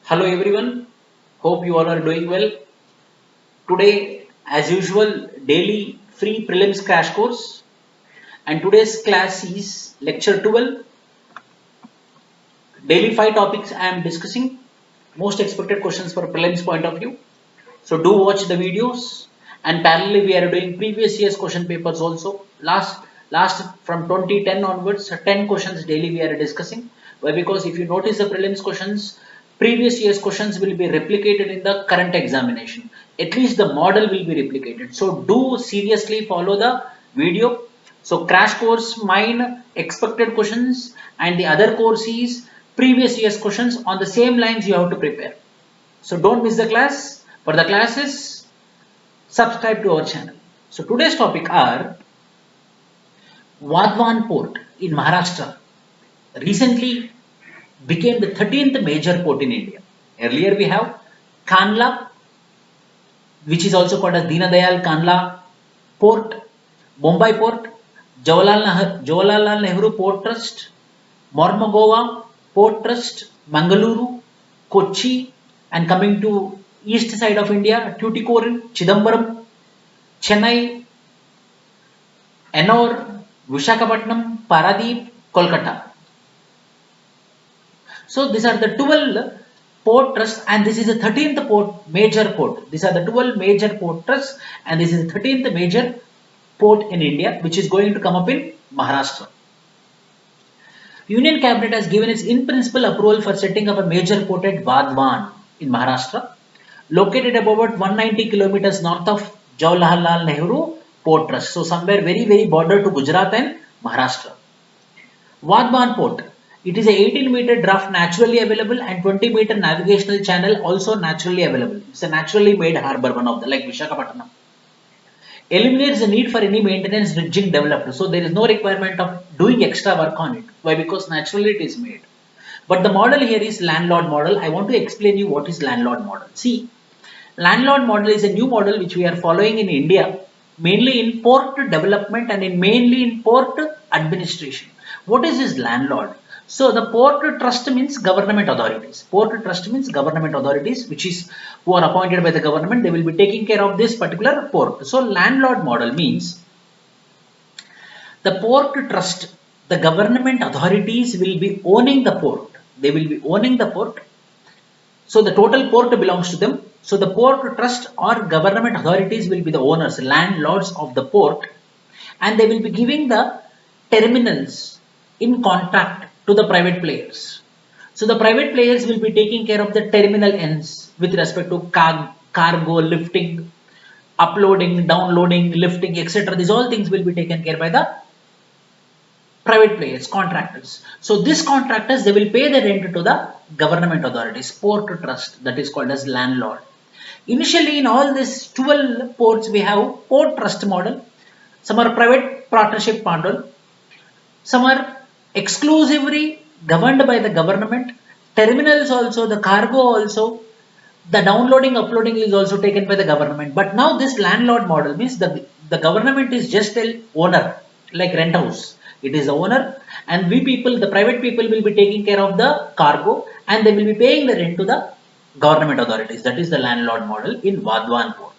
Hello everyone, hope you all are doing well. Today, as usual, daily free prelims crash course, and today's class is lecture 12. Daily 5 topics I am discussing, most expected questions for prelims point of view. So do watch the videos, and parallelly we are doing previous year's question papers also. Last from 2010 onwards, 10 questions daily we are discussing. Why? Because if you notice the prelims questions, previous year's questions will be replicated in the current examination. At least the model will be replicated. So do seriously follow the video. So crash course mine expected questions, and the other course is previous year's questions. On the same lines you have to prepare. So don't miss the class. For the classes, subscribe to our channel. So today's topic are VADHAVAN port in Maharashtra recently became the 13th major port in India. Earlier we have Kanla, which is also called as Deenadayal Kanla Port, Mumbai Port, Jawaharlal Nehru Port Trust, Mormugao Port Trust, Mangaluru, Kochi, and coming to east side of India, Tuticorin, Chidambaram, Chennai, Ennore, Visakhapatnam, Paradeep, Kolkata. So these are the 12 port trusts, and this is the 13th major port. These are the 12 major port trusts, and this is the 13th major port in India, which is going to come up in Maharashtra. Union Cabinet has given its in-principle approval for setting up a major port at VADHAVAN in Maharashtra, located about 190 kilometers north of Jawaharlal Nehru Port Trust. So somewhere very border to Gujarat and Maharashtra. VADHAVAN Port. It is a 18-meter draft naturally available and 20-meter navigational channel also naturally available. It's a naturally made harbour, one of the like Visakhapatnam. Eliminates the need for any maintenance dredging developed. So there is no requirement of doing extra work on it. Why? Because naturally it is made. But the model here is landlord model. I want to explain you what is landlord model. See, landlord model is a new model which we are following in India, mainly in port development and mainly in port administration. What is this landlord? So the port trust means government authorities. Port trust means government authorities, which is who are appointed by the government. They will be taking care of this particular port. So landlord model means the port trust, the government authorities will be owning the port. They will be owning the port. So the total port belongs to them. So the port trust or government authorities will be the owners, landlords of the port, and they will be giving the terminals in contract to the private players. So the private players will be taking care of the terminal ends with respect to cargo, lifting, uploading, downloading, lifting, etc. These all things will be taken care by the private players, contractors. So these contractors, they will pay the rent to the government authorities, port trust, that is called as landlord. Initially in all these 12 ports we have port trust model, some are private partnership model, some are exclusively governed by the government, terminals also, the cargo also, the downloading, uploading is also taken by the government. But now this landlord model means the government is just an owner, like rent house. It is the owner, and we people, the private people will be taking care of the cargo, and they will be paying the rent to the government authorities. That is the landlord model in VADHAVAN port.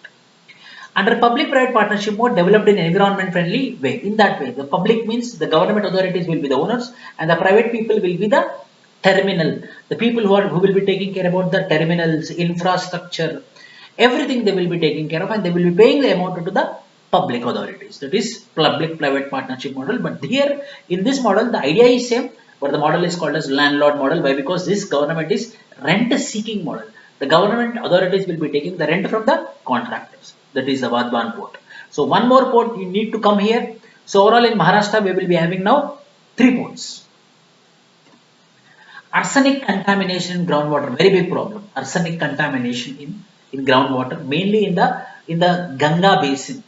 Under public-private partnership mode developed in environment friendly way. In that way, the public means the government authorities will be the owners and the private people will be the terminal. The people who will be taking care about the terminals, infrastructure, everything they will be taking care of, and they will be paying the amount to the public authorities. That is public-private partnership model. But here in this model, the idea is same, but the model is called as landlord model. Why? Because this government is rent-seeking model. The government authorities will be taking the rent from the contractors. That is the VADHAVAN port. So one more port you need to come here. So overall in Maharashtra we will be having now 3 ports. Arsenic contamination in groundwater, very big problem. Arsenic contamination in groundwater, mainly in the Ganga basin.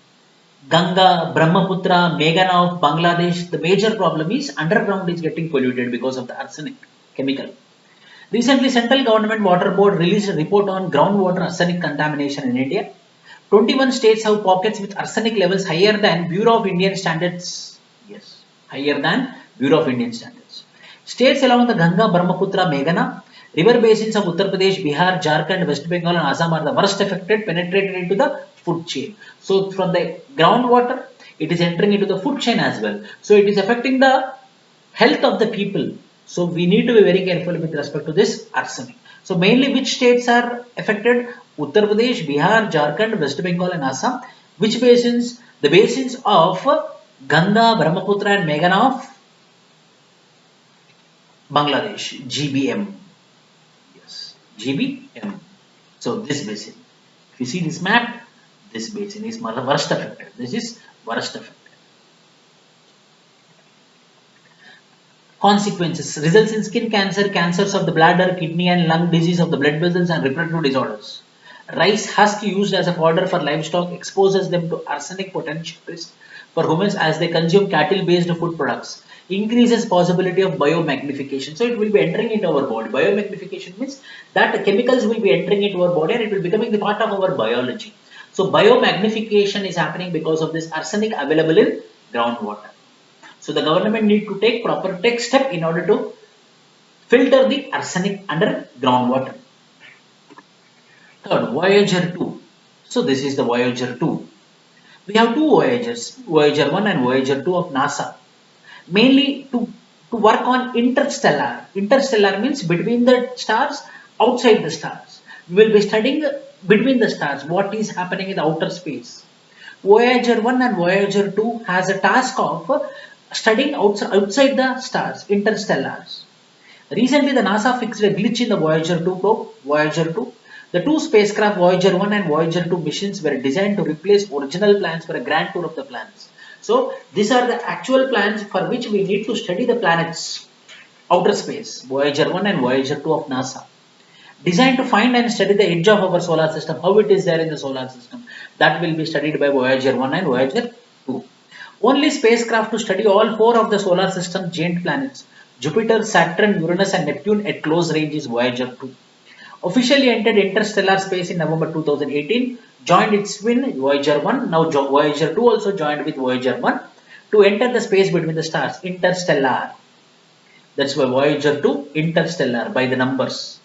Ganga, Brahmaputra, Meghana of Bangladesh. The major problem is underground is getting polluted because of the arsenic chemical. Recently, Central Government Water Board released a report on groundwater arsenic contamination in India. 21 states have pockets with arsenic levels higher than Bureau of Indian Standards. Yes, higher than Bureau of Indian Standards. States along the Ganga, Brahmaputra, Meghana River basins of Uttar Pradesh, Bihar, Jharkhand, West Bengal and Assam are the worst affected, penetrated into the food chain. So from the groundwater, it is entering into the food chain as well. So it is affecting the health of the people. So we need to be very careful with respect to this arsenic. So mainly which states are affected? Uttar Pradesh, Bihar, Jharkhand, West Bengal and Assam. Which basins? The basins of Ganga, Brahmaputra and Meghna of Bangladesh, GBM. Yes, GBM. So this basin. If you see this map, this basin is worst affected. This is worst affected. Consequences: results in skin cancer, cancers of the bladder, kidney and lung, disease of the blood vessels and reproductive disorders. Rice husk used as a fodder for livestock exposes them to arsenic potential risk for humans as they consume cattle based food products. Increases possibility of biomagnification. So it will be entering into our body. Biomagnification means that the chemicals will be entering into our body and it will becoming the part of our biology. So biomagnification is happening because of this arsenic available in groundwater. So the government need to take proper step in order to filter the arsenic under groundwater. Third, Voyager 2. So this is the Voyager 2. We have two Voyagers, Voyager 1 and Voyager 2 of NASA. Mainly to work on interstellar. Interstellar means between the stars, outside the stars. We will be studying between the stars, what is happening in the outer space. Voyager 1 and Voyager 2 has a task of studying outside the stars, interstellars. Recently, the NASA fixed a glitch in the Voyager 2 probe, Voyager 2. The two spacecraft Voyager 1 and Voyager 2 missions were designed to replace original plans for a grand tour of the planets. So, these are the actual plans for which we need to study the planets, outer space, Voyager 1 and Voyager 2 of NASA. Designed to find and study the edge of our solar system, how it is there in the solar system. That will be studied by Voyager 1 and Voyager 2. Only spacecraft to study all four of the solar system giant planets, Jupiter, Saturn, Uranus and Neptune at close range is Voyager 2. Officially entered interstellar space in November 2018, joined its twin Voyager 1, now Voyager 2 also joined with Voyager 1 to enter the space between the stars, interstellar. That's why Voyager 2, interstellar by the numbers.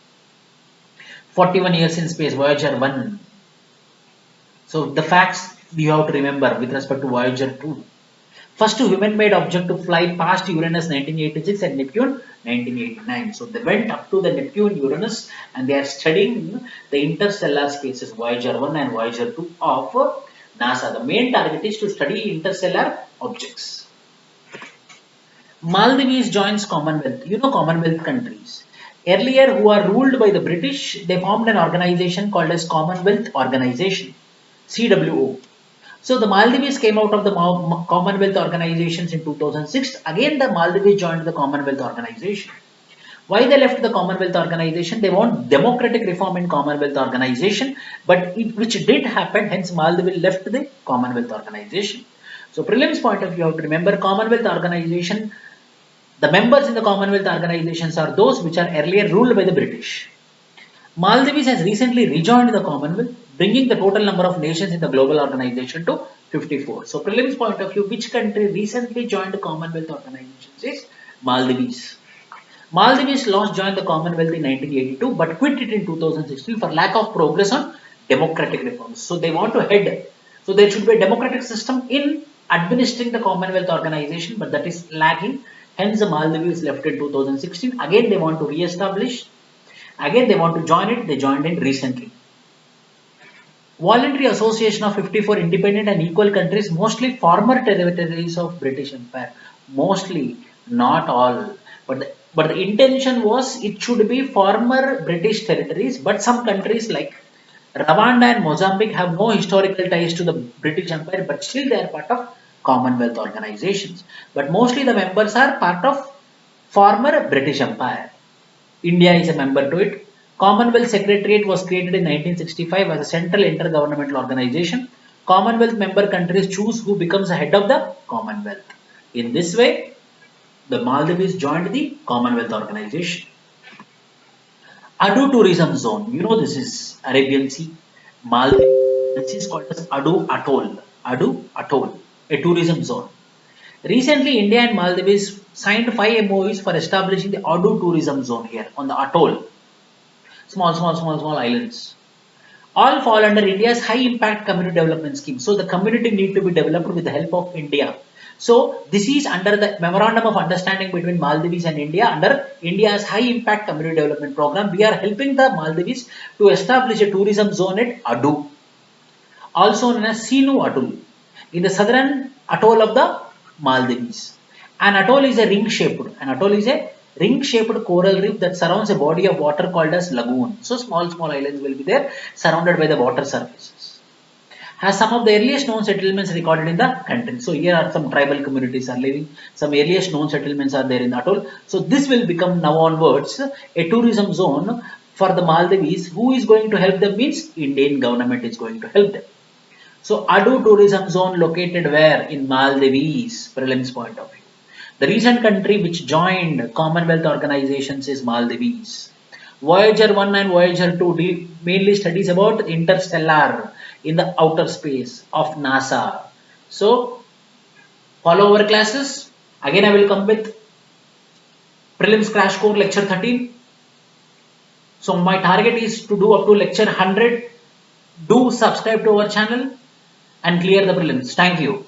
41 years in space, Voyager 1. So the facts you have to remember with respect to Voyager 2. First human-made object to fly past Uranus 1986 and Neptune 1989. So they went up to the Neptune, Uranus and they are studying the interstellar spaces Voyager 1 and Voyager 2 of NASA. The main target is to study interstellar objects. Maldives joins Commonwealth. You know Commonwealth countries. Earlier who are ruled by the British, they formed an organization called as Commonwealth Organization, CWO. So the Maldives came out of the Commonwealth organizations in 2006. Again the Maldives joined the Commonwealth organization. Why they left the Commonwealth organization? They want democratic reform in Commonwealth organization, but which did happen, hence Maldives left the Commonwealth organization. So prelims point of view, you have to remember Commonwealth organization, the members in the Commonwealth organizations are those which are earlier ruled by the British. Maldives has recently rejoined the Commonwealth, bringing the total number of nations in the global organization to 54. So prelims point of view, which country recently joined the Commonwealth organizations is Maldives. Maldives joined the Commonwealth in 1982 but quit it in 2016 for lack of progress on democratic reforms. So they want to head. So there should be a democratic system in administering the Commonwealth organization, but that is lacking. Hence the Maldives left in 2016. Again they want to re-establish. Again they want to join it. They joined in recently. Voluntary Association of 54 independent and equal countries, mostly former territories of British Empire. Mostly, not all. But the intention was it should be former British territories, but some countries like Rwanda and Mozambique have no historical ties to the British Empire, but still they are part of Commonwealth organizations. But mostly the members are part of former British Empire. India is a member to it. Commonwealth Secretariat was created in 1965 as a central intergovernmental organization. Commonwealth member countries choose who becomes the head of the Commonwealth. In this way, the Maldives joined the Commonwealth organization. ADDU tourism zone. You know this is Arabian Sea. Maldives. This is called as ADDU Atoll. ADDU Atoll, a tourism zone. Recently, India and Maldives signed 5 MOUs for establishing the ADDU tourism zone here on the atoll. small islands. All fall under India's high impact community development scheme. So the community need to be developed with the help of India. So this is under the memorandum of understanding between Maldives and India under India's high impact community development program. We are helping the Maldives to establish a tourism zone at ADDU, also known as Sinu Atoll, in the southern atoll of the Maldives. An atoll is a ring-shaped coral reef that surrounds a body of water called as lagoon. So small islands will be there, surrounded by the water surfaces. Has some of the earliest known settlements recorded in the country. So here are some tribal communities are living. Some earliest known settlements are there in the atoll. So this will become now onwards a tourism zone for the Maldives. Who is going to help them means Indian government is going to help them. So ADDU tourism zone located where? In Maldives, prelims point of view. The recent country which joined Commonwealth organizations is Maldives. Voyager 1 and Voyager 2 mainly studies about interstellar in the outer space of NASA. So follow our classes. Again I will come with prelims crash course lecture 13. So my target is to do up to lecture 100. Do subscribe to our channel and clear the prelims. Thank you.